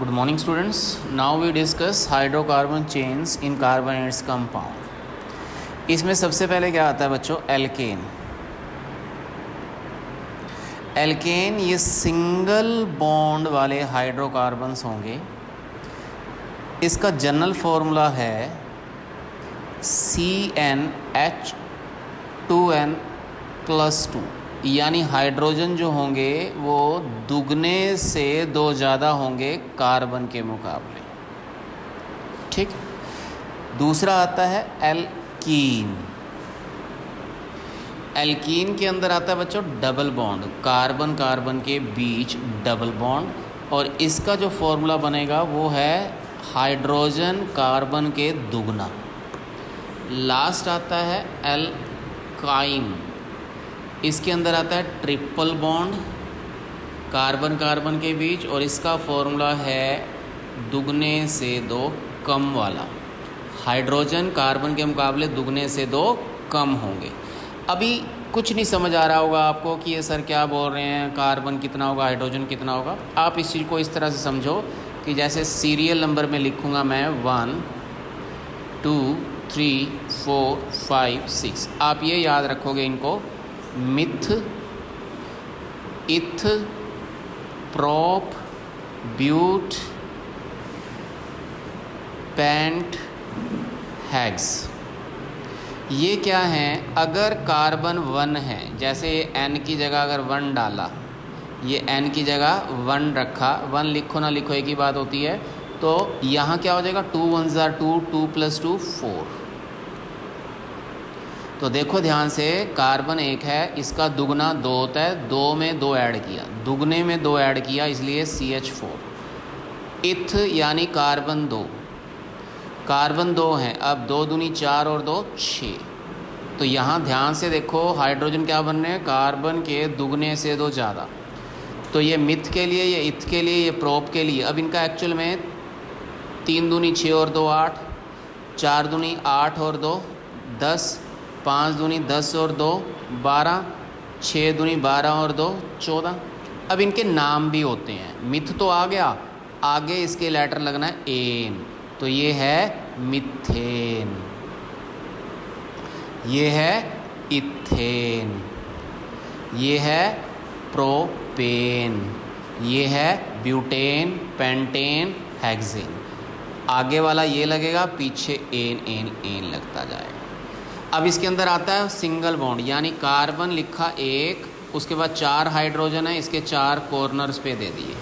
Good morning students. Now we discuss hydrocarbon chains in carbon and its compound. इसमें सबसे पहले क्या आता है बच्चों? एल्केन. एल्केन ये सिंगल बॉन्ड वाले हाइड्रोकार्बन्स होंगे. इसका जनरल फॉर्मूला है CnH2n+2, यानी हाइड्रोजन जो होंगे वो दुगने से दो ज़्यादा होंगे कार्बन के मुकाबले. ठीक. दूसरा आता है एल्कीन. एल्कीन के अंदर आता है बच्चों डबल बॉन्ड, कार्बन कार्बन के बीच डबल बॉन्ड, और इसका जो फॉर्मूला बनेगा वो है हाइड्रोजन कार्बन के दुगना. लास्ट आता है एल्काइन. इसके अंदर आता है ट्रिपल बॉन्ड कार्बन कार्बन के बीच, और इसका फॉर्मूला है दुगने से दो कम वाला. हाइड्रोजन कार्बन के मुकाबले दुगने से दो कम होंगे. अभी कुछ नहीं समझ आ रहा होगा आपको कि ये सर क्या बोल रहे हैं, कार्बन कितना होगा, हाइड्रोजन कितना होगा. आप इस चीज़ को इस तरह से समझो कि जैसे सीरियल नंबर में लिखूँगा मैं 1 2 3 4 5 6. आप ये याद रखोगे इनको: मिथ, इथ, प्रोप, ब्यूट, पेंट, हैग्स. ये क्या हैं? अगर कार्बन 1 है, जैसे ये N की जगह अगर 1 डाला, ये N की जगह 1 रखा, 1 लिखो ना लिखो एक ही बात होती है, तो यहाँ क्या हो जाएगा? 2 1 2, 2 + 2 4. तो देखो ध्यान से, कार्बन 1 है, इसका दुगना 2 होता है, 2 में 2 ऐड किया, दुगने में 2 ऐड किया, इसलिए CH4. इथ यानी कार्बन 2, कार्बन 2 हैं, अब 2 दूनी 4 और 2 6. तो यहाँ ध्यान से देखो, हाइड्रोजन क्या बन रहे हैं? कार्बन के दुगने से 2 ज़्यादा. तो ये मिथ के लिए, ये इथ के लिए, ये प्रोप के लिए. अब इनका एक्चुअल में 3 दूनी 6 और 2 8, 4 दूनी 8 और 2 10, 5 दूनी 10 और 2 12, 6 दूनी 12 और 2 14. अब इनके नाम भी होते हैं. मिथ तो आ गया, आगे इसके लेटर लगना है एन, तो ये है मिथेन, ये है इथेन, ये है प्रोपेन, ये है ब्यूटेन, पेंटेन, हेक्सेन. आगे वाला ये लगेगा, पीछे एन एन एन लगता जाएगा. अब इसके अंदर आता है सिंगल बॉन्ड, यानी कार्बन लिखा 1, उसके बाद 4 हाइड्रोजन है, इसके 4 कॉर्नर्स पे दे दिए.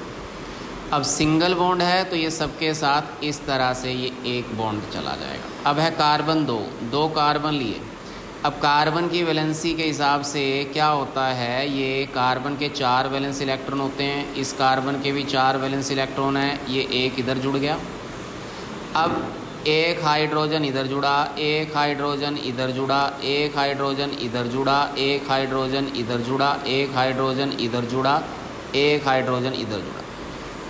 अब सिंगल बॉन्ड है तो ये सबके साथ इस तरह से ये एक बॉन्ड चला जाएगा. अब है कार्बन 2, 2 कार्बन लिए. अब कार्बन की वैलेंसी के हिसाब से क्या होता है, ये कार्बन के 4 वैलेंस इलेक्ट्रॉन होते हैं, इस कार्बन के भी 4 वैलेंस इलेक्ट्रॉन हैं, ये एक इधर जुड़ गया. अब एक हाइड्रोजन इधर जुड़ा, एक हाइड्रोजन इधर जुड़ा, एक हाइड्रोजन इधर जुड़ा, एक हाइड्रोजन इधर जुड़ा, एक हाइड्रोजन इधर जुड़ा, एक हाइड्रोजन इधर जुड़ा.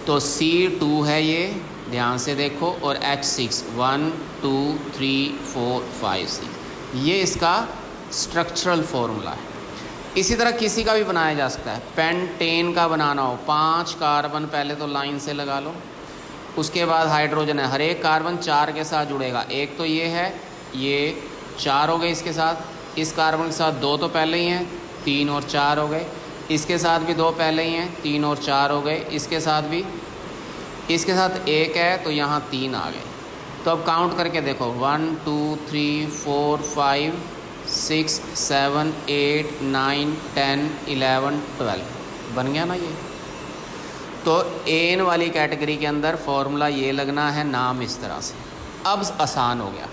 तो C2 है ये, ध्यान से देखो, और H6 1 2 3 4 5 6. ये इसका स्ट्रक्चरल फॉर्मूला है. इसी तरह किसी का भी बनाया जा सकता है. पेंटेन का बनाना हो, 5 कार्बन पहले तो लाइन से लगा लो, उसके बाद हाइड्रोजन है, हर एक कार्बन 4 के साथ जुड़ेगा. एक तो ये है, ये 4 हो गए इसके साथ, इस कार्बन के साथ 2 तो पहले ही हैं, 3 और 4 हो गए, इसके साथ भी 2 पहले ही हैं, 3 और 4 हो गए, इसके साथ भी, इसके साथ 1 है तो यहाँ 3 आ गए. तो अब काउंट करके देखो, 1 2 3 4 5 6 7 8 9 10 11 12 बन गया ना ये. तो एन वाली कैटेगरी के अंदर फॉर्मूला ये लगना है, नाम इस तरह से. अब आसान हो गया.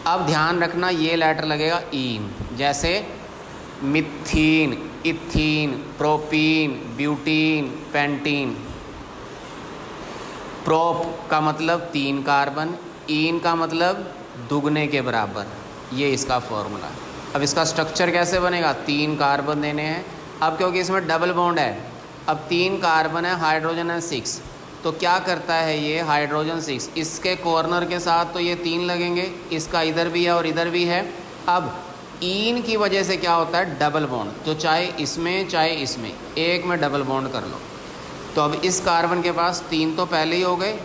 अब ध्यान रखना, ये लेटर लगेगा ईन, जैसे methene, ethene, propene, butene, pentene. Prop का मतलब 3 कार्बन, ईन का मतलब दुगने के बराबर. ये इसका फॉर्मूला है. अब इसका स्ट्रक्चर कैसे बनेगा? 3 कार्बन देने हैं. अब क्योंकि इसमें डबल बॉन्ड है, अब 3 कार्बन है, हाइड्रोजन है 6, तो क्या करता है ये हाइड्रोजन 6, इसके कॉर्नर के साथ तो ये 3 लगेंगे, इसका इधर भी है और इधर भी है. अब ईन की वजह से क्या होता है? Double bond. तो चाहे इसमें चाहे इसमें, एक में डबल बॉन्ड कर लो. तो अब इस कार्बन के पास 3 तो पहले ही हो गए,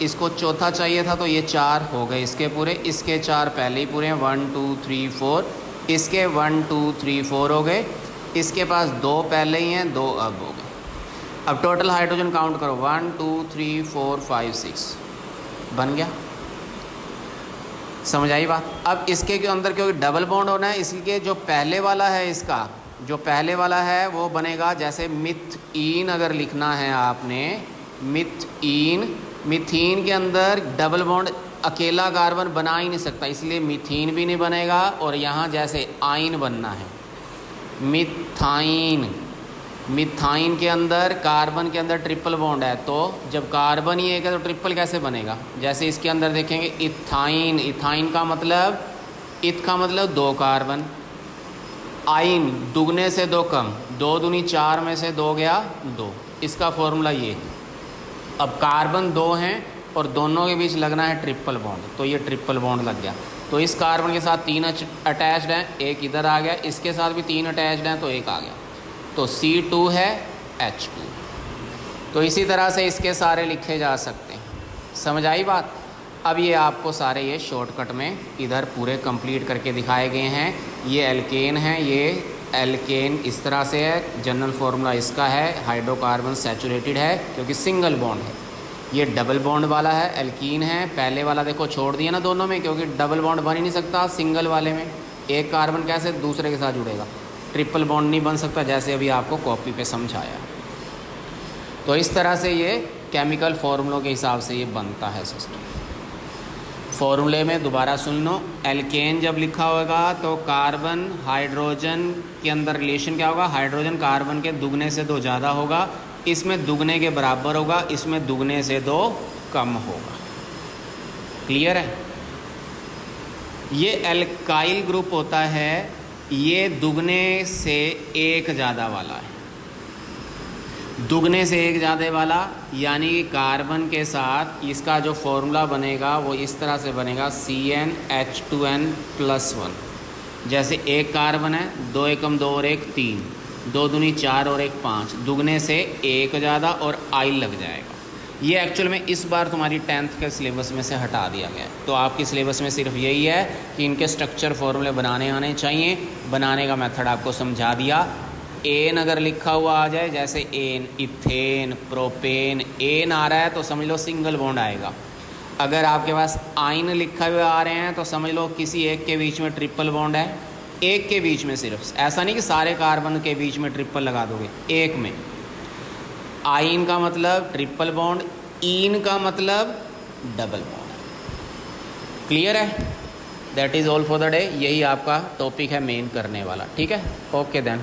इसको चौथा चाहिए था तो ये 4 हो गए इसके पूरे, इसके 4 पहले ही पूरे हैं 1 2 3 4, इसके 1 2 3 4 हो गए, इसके पास 2 पहले ही हैं, 2 अब हो गए। अब टोटल हाइड्रोजन काउंट करो 1 2 3 4 5 6 बन गया। समझ आई बात। अब इसके के अंदर क्योंकि डबल बॉन्ड होना है इसलिए जो पहले वाला है, इसका जो पहले वाला है वो बनेगा जैसे मिथईन अगर लिखना है आपने, मिथईन, मिथीन के अंदर डबल बॉन्ड अकेला कार्बन बना ही नहीं सकता, इसलिए मिथीन भी नहीं बनेगा। और यहाँ जैसे आइन बनना है, मिथाइन, मिथाइन के अंदर कार्बन के अंदर ट्रिपल बॉन्ड है, तो जब कार्बन ही एक है तो ट्रिपल कैसे बनेगा। जैसे इसके अंदर देखेंगे इथाइन, इथाइन का मतलब, इथ का मतलब 2 कार्बन, आइन दुगने से 2 कम, 2 दूनी 4 में से 2 गया 2, इसका फॉर्मूला ये है। अब कार्बन 2 हैं और दोनों के बीच लगना है ट्रिपल बॉन्ड, तो ये ट्रिपल बॉन्ड लग गया। तो इस कार्बन के साथ 3 अटैच्ड हैं, एक इधर आ गया, इसके साथ भी 3 अटैच्ड हैं तो एक आ गया, तो C2 है H2। तो इसी तरह से इसके सारे लिखे जा सकते हैं। समझ आई बात। अब ये आपको सारे ये शॉर्टकट में इधर पूरे कंप्लीट करके दिखाए गए हैं। ये एल्केन है, ये एल्केन इस तरह से है, जनरल फार्मूला इसका है, हाइड्रोकार्बन सैचुरेटेड है क्योंकि सिंगल बॉन्ड है। ये डबल बॉन्ड वाला है, एल्कीन है। पहले वाला देखो छोड़ दिया ना दोनों में, क्योंकि डबल बॉन्ड बन ही नहीं सकता सिंगल वाले में, एक कार्बन कैसे दूसरे के साथ जुड़ेगा, ट्रिपल बॉन्ड नहीं बन सकता, जैसे अभी आपको कॉपी पे समझाया। तो इस तरह से ये केमिकल फार्मूलों के हिसाब से ये बनता है सिस्टम। फॉर्मूले में दोबारा सुन लो, एल्केन जब लिखा होगा तो कार्बन हाइड्रोजन के अंदर रिलेशन क्या होगा, हाइड्रोजन कार्बन के दुगने से 2 ज़्यादा होगा, इसमें दुगने के बराबर होगा, इसमें दुगने से 2 कम होगा। क्लियर है। ये एल्काइल ग्रुप होता है, ये दुगने से 1 ज़्यादा वाला है, दुगने से 1 ज़्यादा वाला, यानी कि कार्बन के साथ इसका जो फॉर्मूला बनेगा वो इस तरह से बनेगा CnH2n+1। जैसे एक कार्बन है, 2 एकम 2 और 1 3, 2 दूनी 4 और 1 5, दुगने से 1 ज़्यादा और आइल लग जाएगा। ये एक्चुअल में इस बार तुम्हारी 10th के सिलेबस में से हटा दिया गया है, तो आपकी सिलेबस में सिर्फ यही है कि इनके स्ट्रक्चर फॉर्मूले बनाने आने चाहिए। बनाने का मेथड आपको समझा दिया। एन अगर लिखा हुआ आ जाए, जैसे एन, इथेन, प्रोपेन, एन आ रहा है तो समझ लो सिंगल बॉन्ड आएगा। अगर आपके पास आइन लिखा हुआ आ रहे हैं तो समझ लो किसी एक के बीच में ट्रिपल बॉन्ड है, एक के बीच में सिर्फ, ऐसा नहीं कि सारे कार्बन के बीच में ट्रिपल लगा दोगे, एक में। आइन का मतलब ट्रिपल बॉन्ड, इन का मतलब डबल बॉन्ड। क्लियर है। That is all for the day. यही आपका टॉपिक है मेन करने वाला। ठीक है, ओके देन।